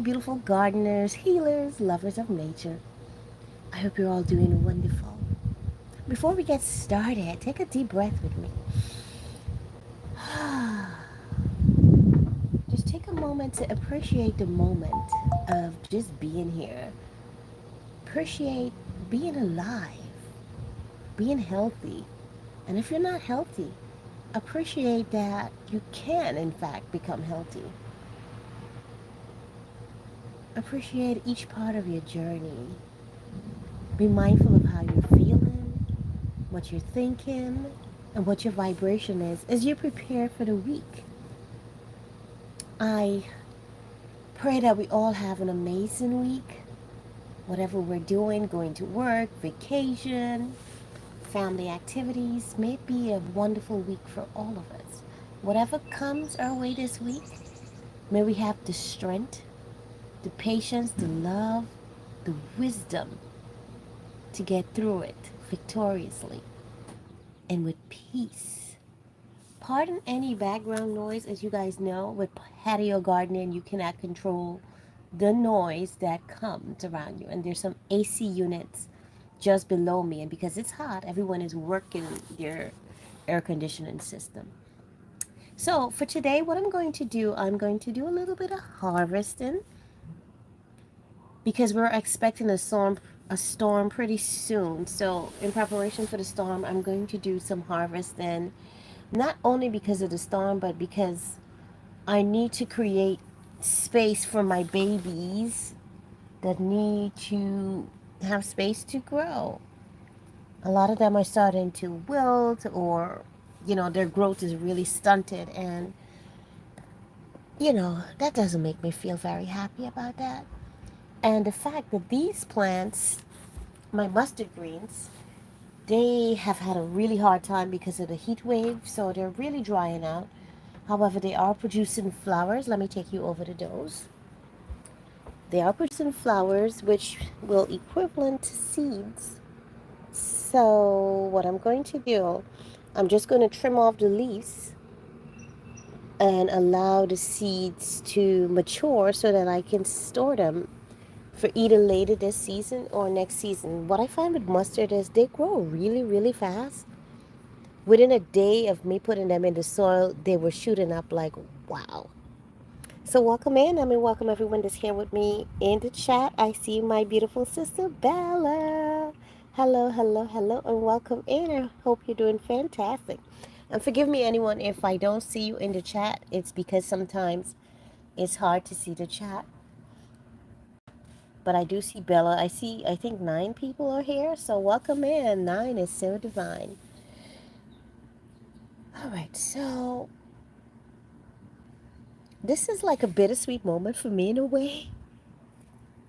beautiful gardeners, healers, lovers of nature. I hope you're all doing wonderful. Before we get started, take a deep breath with me. Just take a moment to appreciate the moment of just being here. Appreciate being alive, being healthy. And if you're not healthy, appreciate that you can, in fact, become healthy. Appreciate each part of your journey. Be mindful of how you're feeling, what you're thinking, and what your vibration is as you prepare for the week. I pray that we all have an amazing week. Whatever we're doing, going to work, vacation, family activities, may it be a wonderful week for all of us. Whatever comes our way this week, may we have the strength, the patience, the love, the wisdom to get through it victoriously and with peace. Pardon any background noise. As you guys know, with patio gardening, you cannot control the noise that comes around you. And there's some AC units just below me. And because it's hot, everyone is working their air conditioning system. So for today, what I'm going to do a little bit of harvesting because we're expecting a storm pretty soon. So in preparation for the storm, I'm going to do some harvesting, not only because of the storm, but because I need to create space for my babies that need to have space to grow. A lot of them are starting to wilt, or their growth is really stunted, and that doesn't make me feel very happy about that. And the fact that these plants, my mustard greens, they have had a really hard time because of the heat wave, so they're really drying out. However, they are producing flowers. Let me take you over to those. They are producing flowers, which will equivalent to seeds. So what I'm going to do, I'm just going to trim off the leaves and allow the seeds to mature so that I can store them for either later this season or next season. What I find with mustard is they grow really, really fast. Within a day of me putting them in the soil, they were shooting up like wow. So welcome in. Welcome everyone that's here with me in the chat. I see my beautiful sister Bella. Hello, hello, hello, and welcome in. I hope you're doing fantastic. And forgive me, anyone, if I don't see you in the chat. It's because sometimes it's hard to see the chat. But I do see Bella. I think 9 people are here. So welcome in. 9 is so divine. All right, so this is like a bittersweet moment for me in a way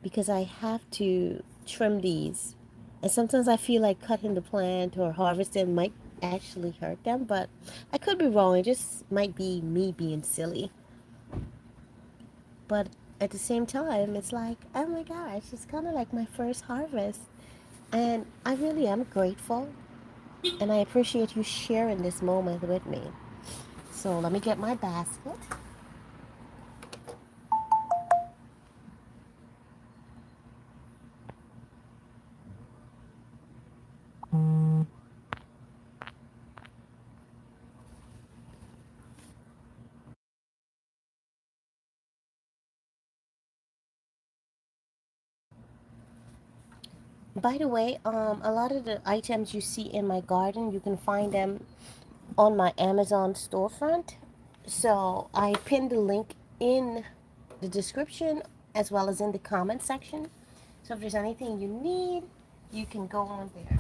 because I have to trim these. And sometimes I feel like cutting the plant or harvesting might actually hurt them, but I could be wrong. It just might be me being silly. But at the same time, it's like, oh my gosh, it's kind of like my first harvest. And I really am grateful. And I appreciate you sharing this moment with me. So let me get my basket. By the way, a lot of the items you see in my garden, you can find them on my Amazon storefront. So I pinned the link in the description as well as in the comment section. So if there's anything you need, you can go on there.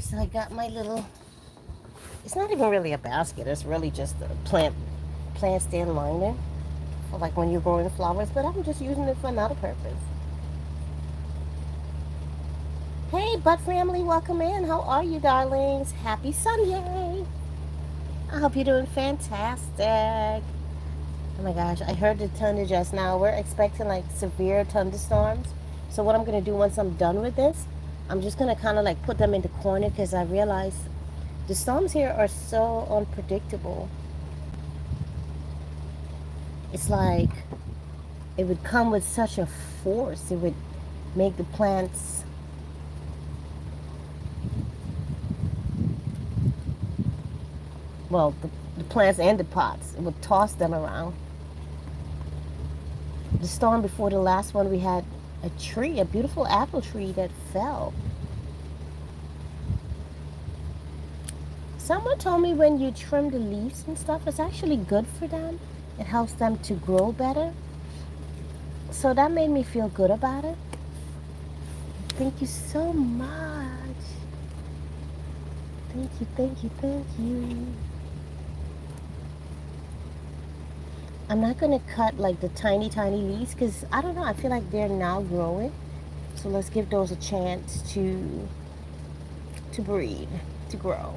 So I got my little, it's not even really a basket, it's really just a plant stand liner for like when you're growing flowers, but I'm just using it for another purpose. Hey, Butt Family, welcome in. How are you, darlings? Happy Sunday. I hope you're doing fantastic. Oh my gosh, I heard the thunder just now. We're expecting like severe thunderstorms. So what I'm going to do once I'm done with this, I'm just going to kind of like put them in the corner because I realize the storms here are so unpredictable. It's like it would come with such a force. It would make the plants, well, the plants and the pots, it would toss them around. The storm before the last one, we had a tree, a beautiful apple tree that fell. Someone told me when you trim the leaves and stuff, it's actually good for them. It helps them to grow better. So that made me feel good about it. Thank you so much. Thank you, thank you, thank you. I'm not going to cut like the tiny, tiny leaves because I don't know, I feel like they're now growing. So let's give those a chance to breed, to grow.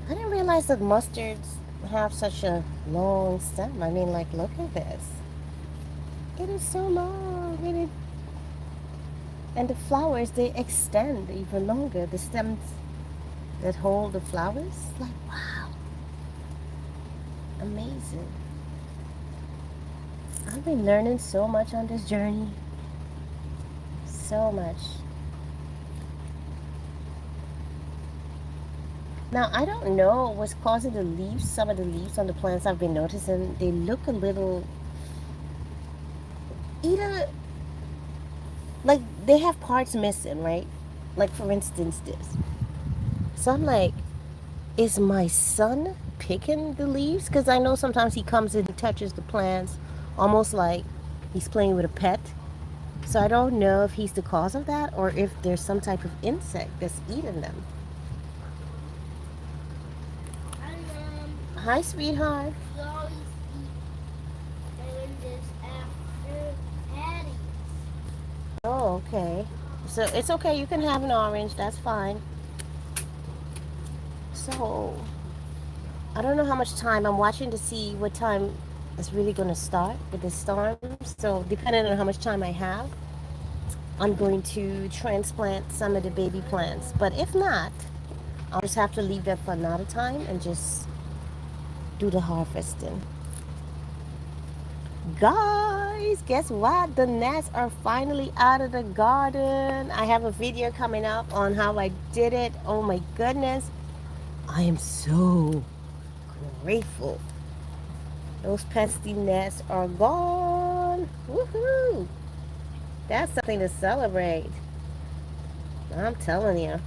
I didn't realize that mustards have such a long stem. I mean, like, look at this. It is so long. And the flowers, they extend even longer. The stems that hold the flowers, like, wow. Amazing. I've been learning so much on this journey. So much. Now, I don't know what's causing the leaves. Some of the leaves on the plants I've been noticing, they look a little, either like they have parts missing, right? Like for instance this. So I'm like, is my son picking the leaves? Because I know sometimes he comes in and touches the plants almost like he's playing with a pet. So I don't know if he's the cause of that or if there's some type of insect that's eating them. Hi, sweetheart. Oh, okay. So it's okay. You can have an orange. That's fine. So I don't know how much time. I'm watching to see what time it's really going to start with the storm. So depending on how much time I have, I'm going to transplant some of the baby plants. But if not, I'll just have to leave that for another time and just do the harvesting. Guys, guess what? The gnats are finally out of the garden. I have a video coming up on how I did it. Oh my goodness. I am so grateful. Those pesky gnats are gone. Woohoo! That's something to celebrate. I'm telling you.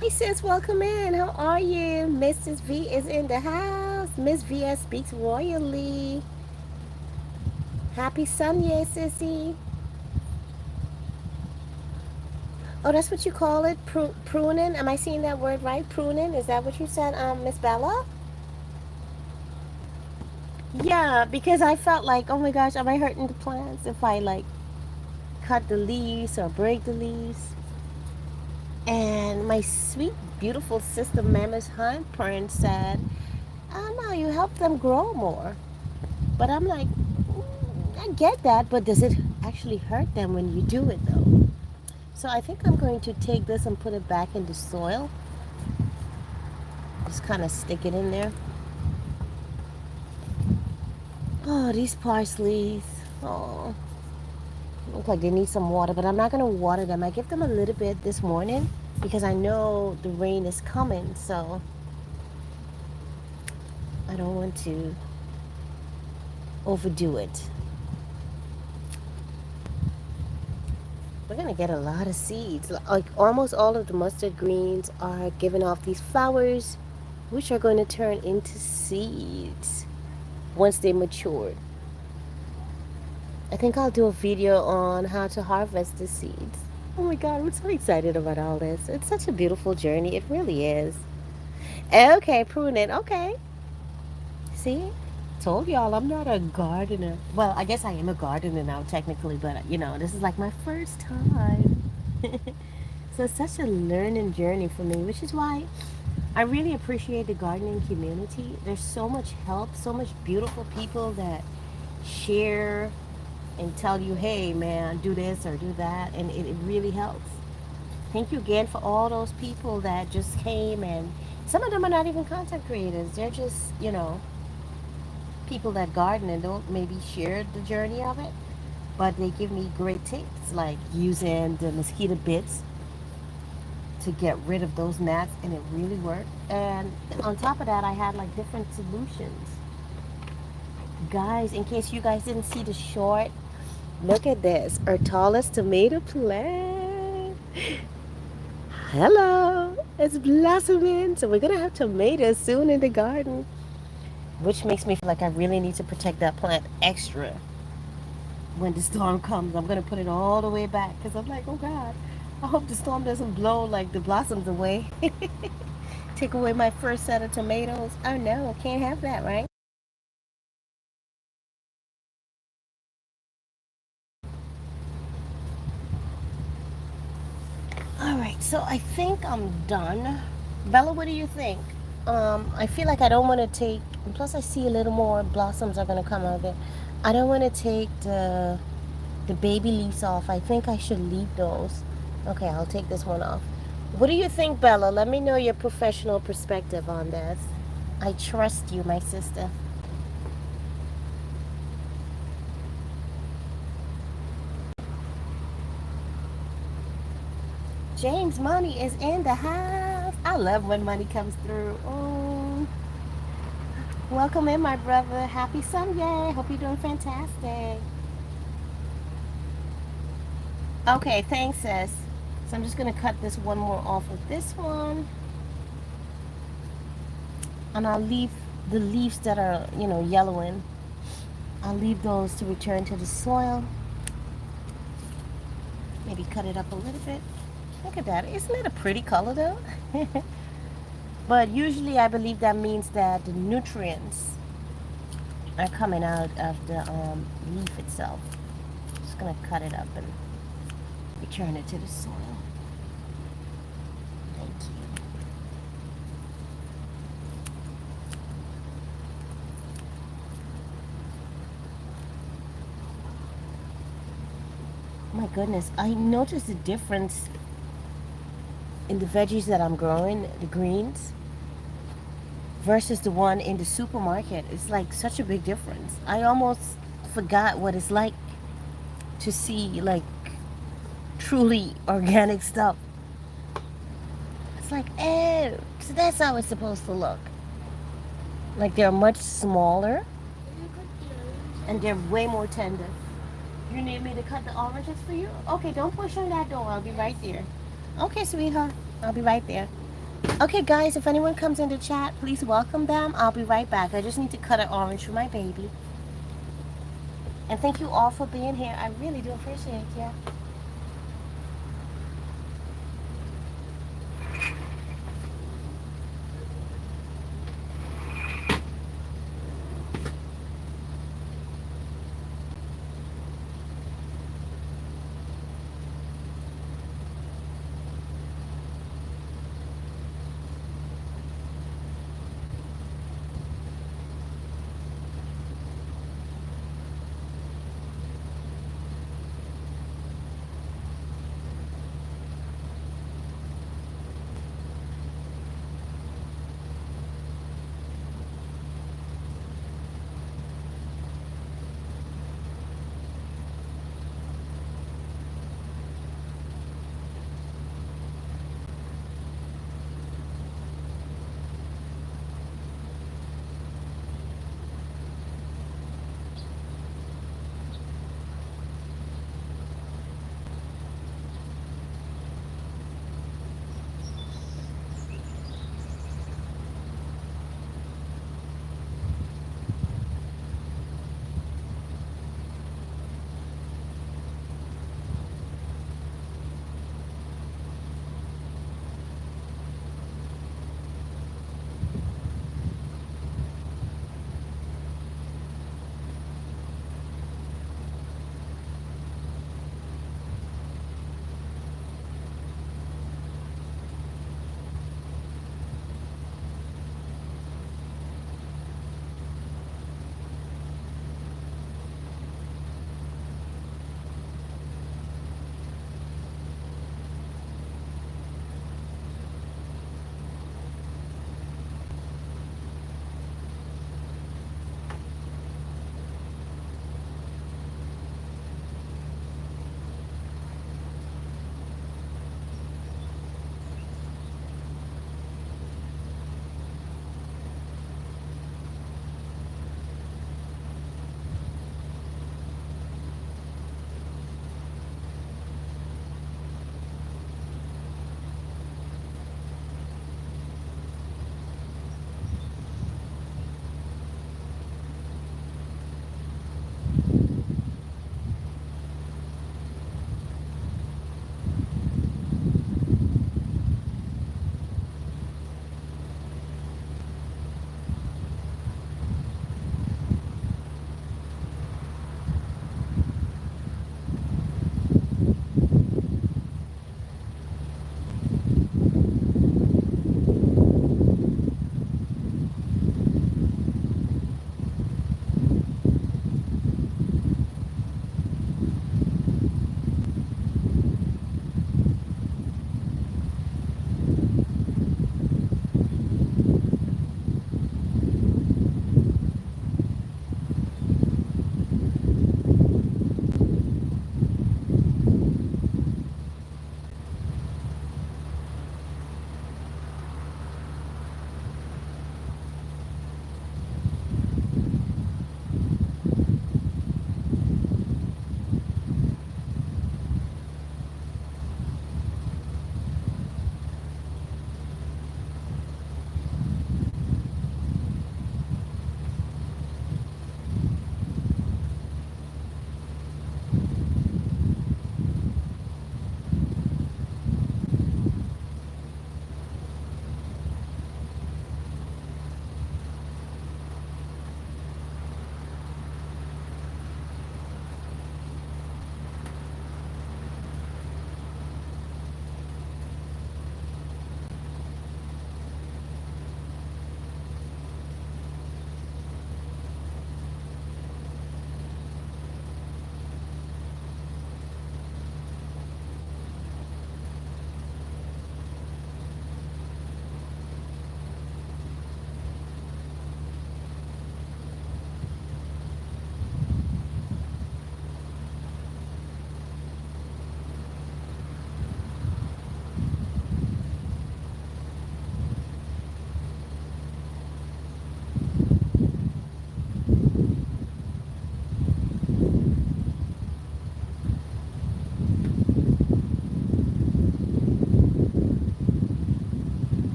Hey sis, welcome in. How are you? Mrs. V is in the house. Miss VS speaks royally. Happy Sunday, sissy. Oh, that's what you call it? Pruning? Am I saying that word right? Pruning? Is that what you said, Miss Bella? Yeah, because I felt like, oh my gosh, am I hurting the plants if I like cut the leaves or break the leaves? And my sweet, beautiful sister, Mammoth Handprint, said, oh no, you help them grow more. But I'm like, I get that, but does it actually hurt them when you do it though? So I think I'm going to take this and put it back in the soil. Just kind of stick it in there. Oh, these parsleys. Oh, look like they need some water, but I'm not going to water them. I give them a little bit this morning because I know the rain is coming, so I don't want to overdo it. We're gonna get a lot of seeds. Like almost all of the mustard greens are giving off these flowers, which are going to turn into seeds once they mature. I think I'll do a video on how to harvest the seeds. Oh my god, I'm so excited about all this. It's such a beautiful journey. It really is. Okay, prune it. Okay. See? Told y'all I'm not a gardener. Well, I guess I am a gardener now, technically, but this is like my first time. So it's such a learning journey for me, which is why I really appreciate the gardening community. There's so much help, so much beautiful people that share and tell you, hey man, do this or do that, and it really helps. Thank you again for all those people that just came, and some of them are not even content creators. They're just, people that garden and don't maybe share the journey of it, but they give me great tips like using the mosquito bits to get rid of those gnats, and it really worked. And on top of that, I had like different solutions. Guys, in case you guys didn't see the short, look at this. Our tallest tomato plant. Hello, it's blossoming. So we're gonna have tomatoes soon in the garden, which makes me feel like I really need to protect that plant extra when the storm comes. I'm gonna put it all the way back because I'm like, oh God, I hope the storm doesn't blow like the blossoms away. Take away my first set of tomatoes. Oh no, can't have that, right? All right, so I think I'm done. Bella, what do you think? I feel like I don't want to take, and plus I see a little more blossoms are gonna come out of it. I don't want to take the baby leaves off. I think I should leave those. Okay, I'll take this one off. What do you think, Bella? Let me know your professional perspective on this. I trust you, my sister. James Money is in the house. I love when money comes through. Oh, welcome in, my brother. Happy Sunday. Hope you're doing fantastic. Okay, thanks, sis. So I'm just gonna cut this one more off with this one, and I'll leave the leaves that are, yellowing. I'll leave those to return to the soil. Maybe cut it up a little bit. Look at that. Isn't it a pretty color though? But usually I believe that means that the nutrients are coming out of the leaf itself. Just gonna cut it up and return it to the soil. Thank you. My goodness, I noticed the difference in the veggies that I'm growing, the greens, versus the one in the supermarket. It's like such a big difference. I almost forgot what it's like to see like truly organic stuff. It's like, oh, so that's how it's supposed to look. Like they're much smaller and they're way more tender. You need me to cut the oranges for you? Okay, don't push on that door. I'll be right there. Okay, sweetheart. I'll be right there. Okay, guys, if anyone comes into chat, please welcome them. I'll be right back. I just need to cut an orange for my baby. And thank you all for being here. I really do appreciate you.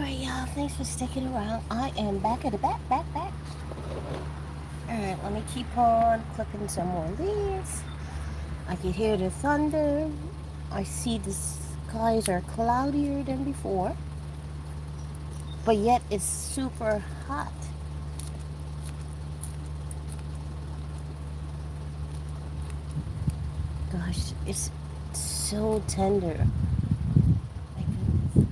Alright, y'all. Thanks for sticking around. I am back at the back. Alright, let me keep on clipping some more leaves. I can hear the thunder. I see the skies are cloudier than before. But yet it's super hot. Gosh, it's so tender. My goodness.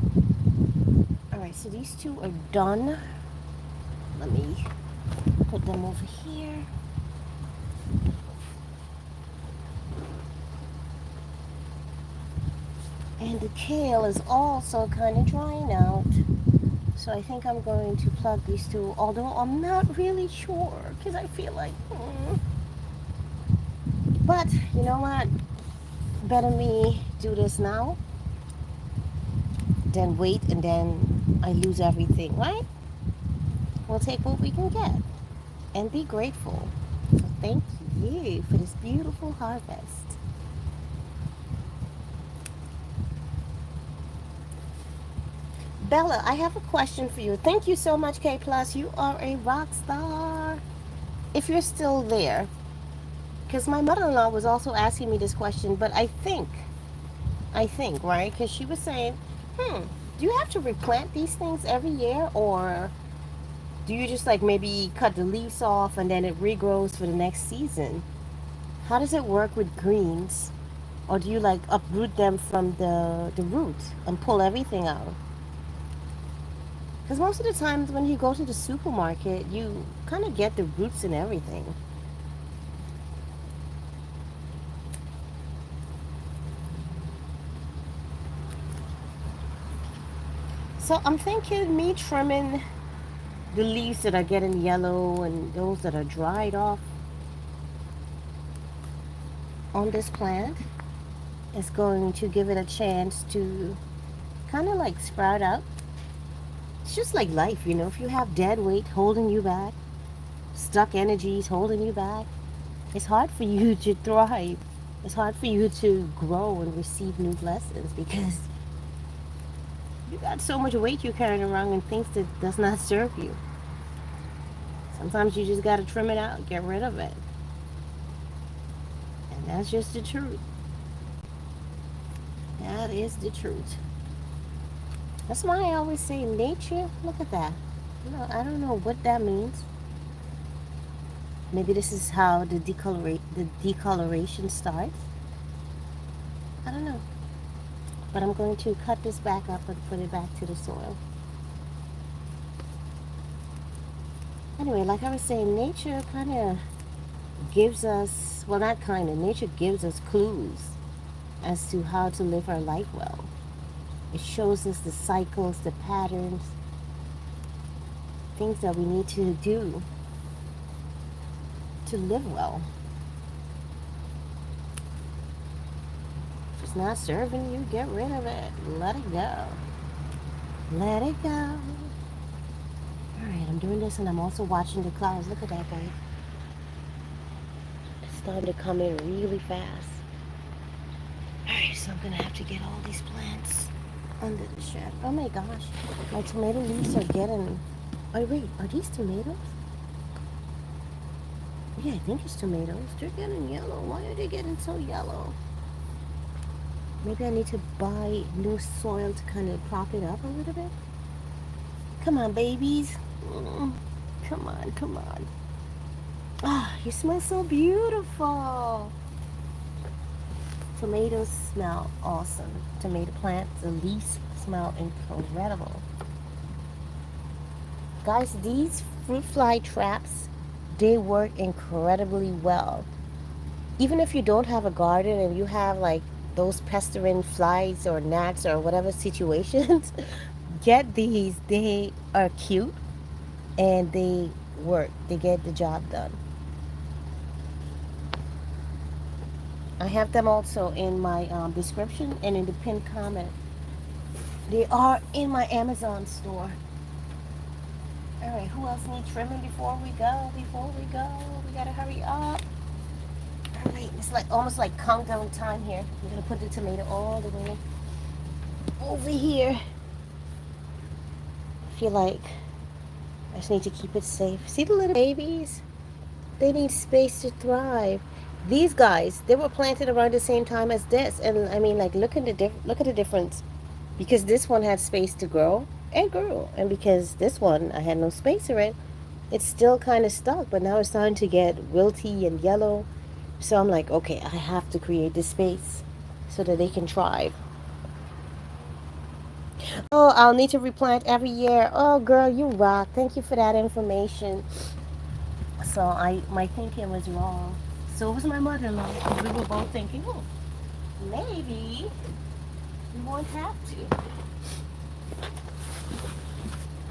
Alright, so these two are done. Let me put them over here. And the kale is also kind of drying out. So I think I'm going to plug these two, although I'm not really sure because I feel like, But you know what? Better me do this now than wait and then I lose everything, right? We'll take what we can get and be grateful. So thank you for this beautiful harvest. Bella, I have a question for you. Thank you so much, K Plus. You are a rock star. If you're still there, because my mother-in-law was also asking me this question, but I think, right? Because she was saying, do you have to replant these things every year, or do you just like maybe cut the leaves off and then it regrows for the next season? How does it work with greens? Or do you like uproot them from the root and pull everything out? Because most of the times when you go to the supermarket, you kind of get the roots and everything. So I'm thinking me trimming the leaves that are getting yellow and those that are dried off on this plant is going to give it a chance to kind of like sprout out. It's just like life, you know, if you have dead weight holding you back, stuck energies holding you back, it's hard for you to thrive. It's hard for you to grow and receive new blessings because you got so much weight you're carrying around and things that does not serve you. Sometimes you just got to trim it out, get rid of it. And that's just the truth. That is the truth. That's why I always say nature, look at that. No, I don't know what that means. Maybe this is how the decoloration starts. I don't know. But I'm going to cut this back up and put it back to the soil. Anyway, like I was saying, nature kind of gives us, well, not kind of, nature gives us clues as to how to live our life well. It shows us the cycles, the patterns, things that we need to do to live well. If it's not serving you, get rid of it. Let it go. Let it go. Alright, I'm doing this and I'm also watching the clouds. Look at that, guys. It's starting to come in really fast. Alright, so I'm going to have to get all these plants under the shed. Oh my gosh. My tomato leaves are getting... Oh wait, are these tomatoes? Yeah, I think it's tomatoes. They're getting yellow. Why are they getting so yellow? Maybe I need to buy new soil to kind of prop it up a little bit. Come on, babies. Come on, come on. Ah, you smell so beautiful. Tomatoes smell awesome. Tomato plants, the leaves smell incredible. Guys, these fruit fly traps, they work incredibly well. Even if you don't have a garden and you have like those pestering flies or gnats or whatever situations, get these. They are cute and they work. They get the job done. I have them also in my description and in the pinned comment. They are in my Amazon store. Alright, who else needs trimming before we go? We gotta hurry up. Alright, it's like almost like countdown time here. I'm gonna put the tomato all the way over here. feel like I just need to keep it safe. See the little babies? They need space to thrive. These guys, they were planted around the same time as this, and I mean, like, look at the difference. Because this one had space to grow and grew, and because this one I had no space for it, it's still kind of stuck. But now it's starting to get wilty and yellow. So I'm like, okay, I have to create this space so that they can thrive. Oh, I'll need to replant every year. Oh, girl, you rock. Thank you for that information. So my thinking was wrong. So was my mother-in-law. We were both thinking, oh, maybe we won't have to.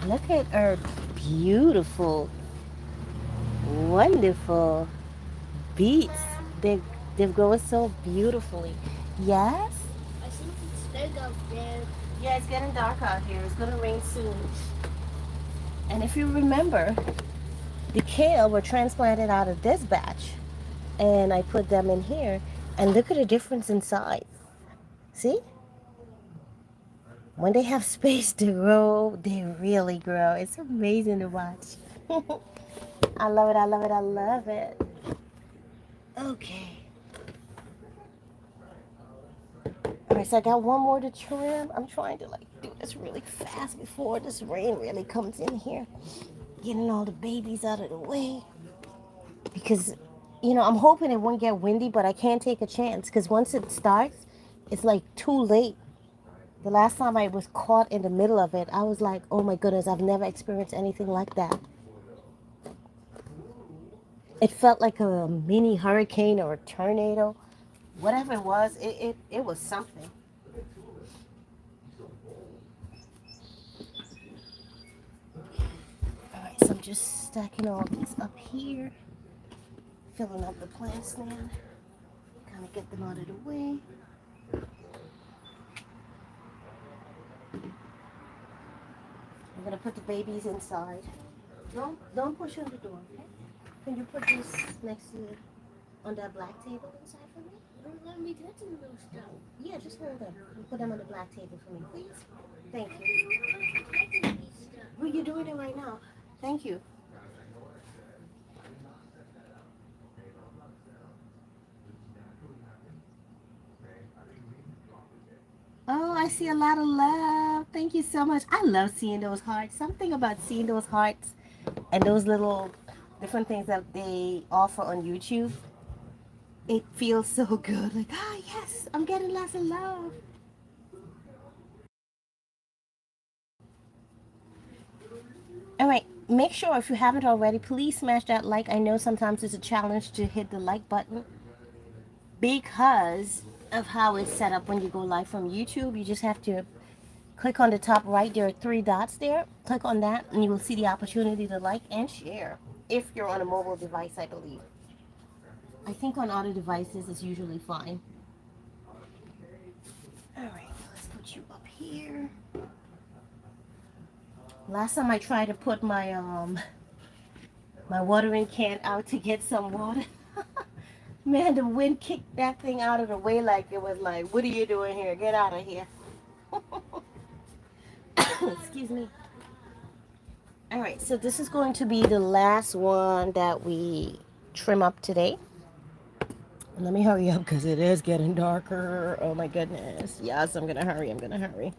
Look at her beautiful, wonderful beets. They've grown so beautifully. Yes? I think it's big out there. Yeah, it's getting dark out here. It's gonna rain soon. And if you remember, the kale were transplanted out of this batch, and I put them in here. And look at the difference in size. See? When they have space to grow, they really grow. It's amazing to watch. I love it, I love it, I love it. Okay. Alright, so I got one more to trim. I'm trying to like do this really fast before this rain really comes in here. Getting all the babies out of the way. Because, I'm hoping it won't get windy, but I can't take a chance. Because once it starts, it's like too late. The last time I was caught in the middle of it, I was like, oh my goodness, I've never experienced anything like that. It felt like a mini hurricane or a tornado. Whatever it was, it was something. Alright, so I'm just stacking all these up here. Filling up the plant stand. Kind of get them out of the way. I'm gonna put the babies inside. Don't push on the door, okay? Can you put this next to on that black table inside for me? Don't let me touch those stuff. Yeah, just hold them and put them on the black table for me, please. Thank you. I'm not touching these stuff. Well, you're doing it right now. Thank you. Oh, I see a lot of love. Thank you so much. I love seeing those hearts. Something about seeing those hearts and those little different things that they offer on YouTube. It feels so good. Like, ah, yes, I'm getting lots of love. All right, make sure if you haven't already, please smash that like. I know sometimes it's a challenge to hit the like button because of how it's set up when you go live from YouTube. You just have to click on the top right. There are three dots there. Click on that and you will see the opportunity to like and share if you're on a mobile device, I believe. I think on other devices it's usually fine. All right, let's put you up here. Last time I tried to put my watering can out to get some water. Man, the wind kicked that thing out of the way like it was like, what are you doing here? Get out of here. Excuse me. All right, so this is going to be the last one that we trim up today. And let me hurry up because it is getting darker. Oh my goodness. Yes, I'm going to hurry. I'm going to hurry.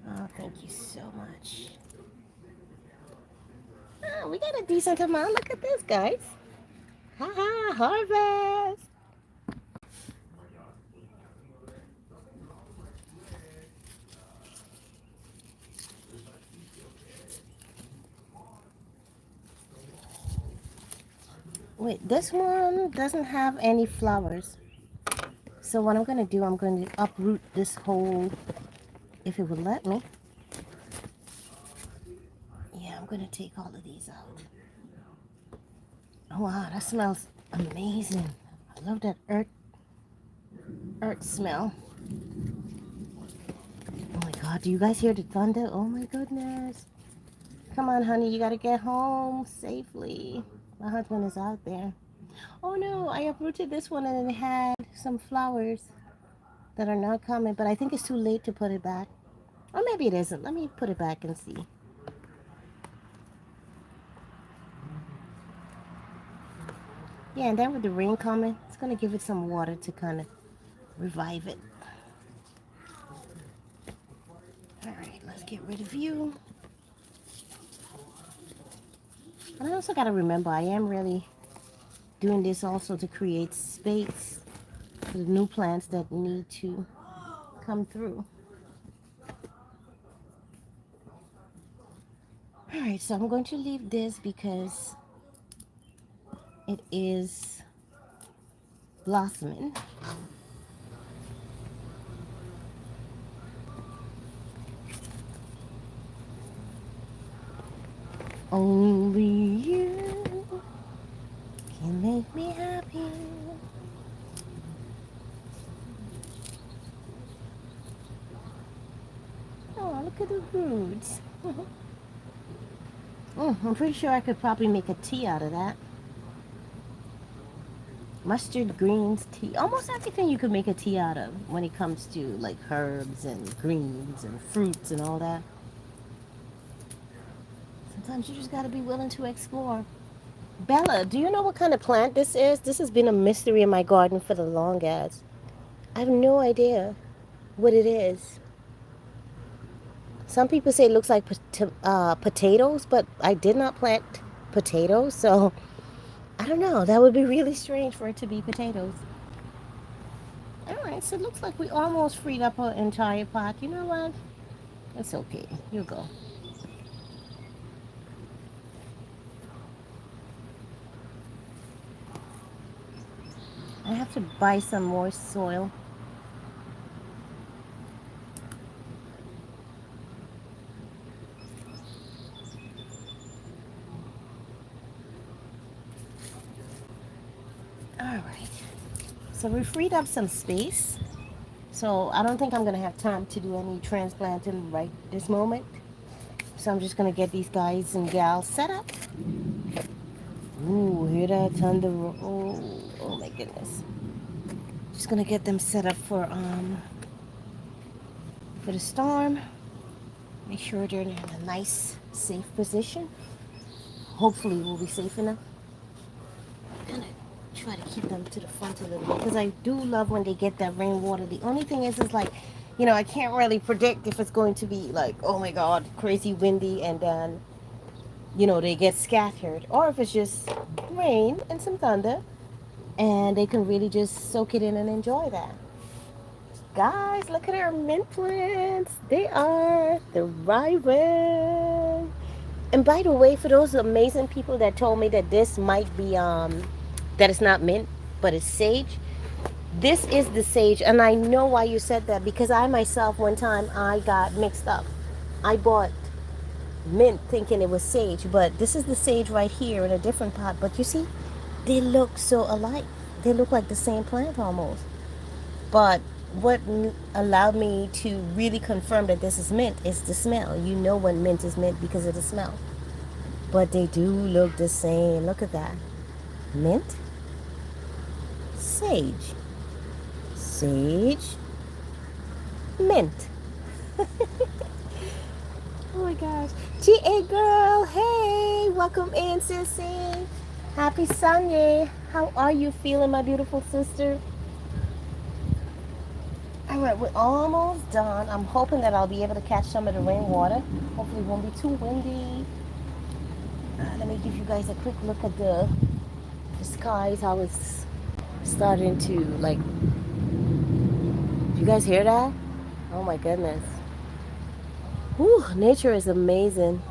Oh, thank you so much. Oh, we got a decent amount. Look at this, guys. Ha ha, harvest. Wait, this one doesn't have any flowers. So what I'm going to do, I'm going to uproot this whole, if it would let me. Yeah, I'm going to take all of these out. Oh wow, that smells amazing. I love that earth smell. Oh my god, do you guys hear the thunder? Oh my goodness. Come on, honey, you gotta get home safely. My husband is out there. Oh no, I uprooted this one and it had some flowers that are not coming, but I think it's too late to put it back. Or maybe it isn't. Let me put it back and see. Yeah, and then with the rain coming, it's gonna give it some water to kind of revive it. All right, let's get rid of you. And I also gotta remember, I am really doing this also to create space for the new plants that need to come through. All right, so I'm going to leave this because it is blossoming. Only you can make me happy. Oh, look at the roots. I'm pretty sure I could probably make a tea out of that. Mustard greens tea. Almost everything you could make a tea out of when it comes to like herbs and greens and fruits and all that. Sometimes you just gotta be willing to explore. Bella, do you know what kind of plant this is? This has been a mystery in my garden for the longest. I have no idea what it is. Some people say it looks like potatoes, but I did not plant potatoes, so I don't know. That would be really strange for it to be potatoes. All right, so it looks like we almost freed up our entire pot. You know what? It's okay. You go. I have to buy some more soil. All right. So we freed up some space. So I don't think I'm going to have time to do any transplanting right this moment. So I'm just going to get these guys and gals set up. Ooh, hear that thunder? Oh my goodness. Just going to get them set up for the storm. Make sure they're in a nice, safe position. Hopefully we'll be safe enough. I'm gonna try to keep them to the front a little bit because I do love when they get that rainwater. The only thing is like, I can't really predict if it's going to be like, oh my God, crazy windy and then, they get scattered, or if it's just rain and some thunder and they can really just soak it in and enjoy that. Guys, look at our mint plants. They are thriving. And by the way, for those amazing people that told me that this might be that it's not mint, but it's sage. This is the sage, and I know why you said that because I myself one time I got mixed up. I bought mint thinking it was sage, but this is the sage right here in a different pot. But you see, they look so alike. They look like the same plant almost. But what allowed me to really confirm that this is mint is the smell. You know when mint is mint because of the smell. But they do look the same. Look at that. Mint, sage, sage, mint. Oh my gosh. GA girl, hey, welcome in, sissy. Happy Sunday. How are you feeling, my beautiful sister? All right, we're almost done. I'm hoping that I'll be able to catch some of the rainwater. Hopefully it won't be too windy. Let me give you guys a quick look at the skies. How it's starting to like. Do you guys hear that? Oh my goodness. Whew, nature is amazing.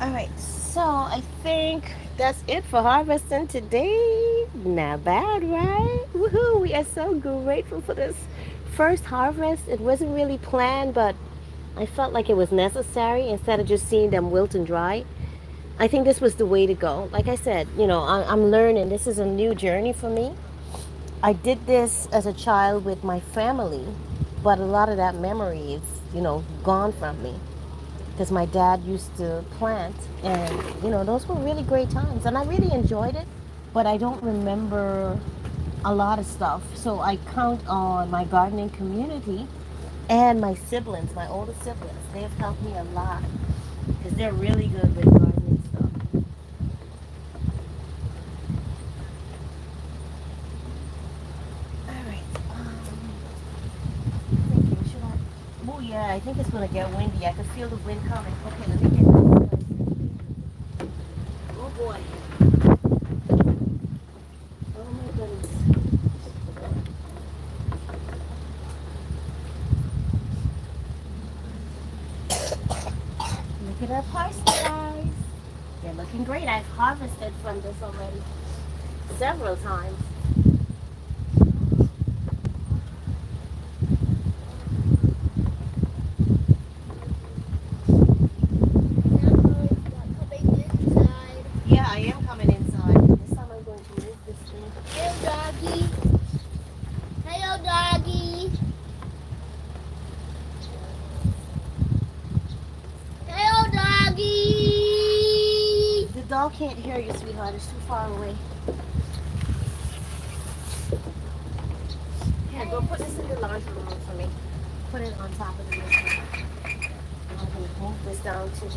All right, so I think that's it for harvesting today. Not bad, right? Woohoo! We are so grateful for this first harvest. It wasn't really planned, but I felt like it was necessary instead of just seeing them wilt and dry. I think this was the way to go. Like I said, I'm learning. This is a new journey for me. I did this as a child with my family, but a lot of that memory is, gone from me because my dad used to plant and, those were really great times and I really enjoyed it, but I don't remember a lot of stuff. So I count on my gardening community and my siblings, my older siblings. They've helped me a lot because they're really good with gardening stuff. Oh yeah, I think it's gonna get windy. I can feel the wind coming. Okay, let me get. Oh boy. Oh my goodness. Look at our parsley, guys. They're looking great. I've harvested from this already several times. Coming inside. Yeah, I am coming inside. This time I'm going to move this thing. Hey, doggy. Hello, doggy. Hello, doggy. The dog can't hear you, sweetheart. It's too far away. Here, go put this in the laundry room for me. Put it on top of the machine. I'm going to move this down to the...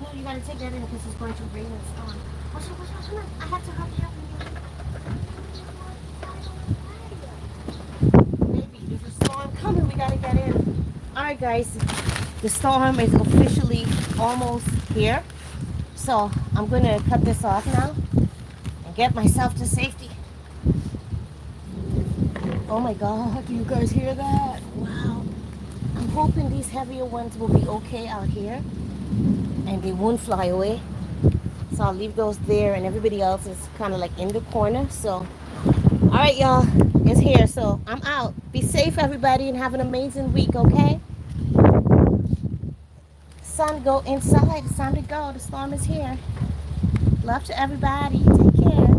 No, you got to take that in because it's going to rain and storm. Watch out, watch out, come on. I have to hurry up. Maybe there's a storm coming. We got to get in. All right, guys. The storm is officially almost here. So I'm going to cut this off now and get myself to safety. Oh my God, do you guys hear that? Wow. I'm hoping these heavier ones will be okay out here and they won't fly away. So I'll leave those there and everybody else is kind of like in the corner. So, all right, y'all, it's here. So I'm out. Be safe, everybody, and have an amazing week, okay? Son, go inside. It's time to go. The storm is here. Love to everybody. Take care.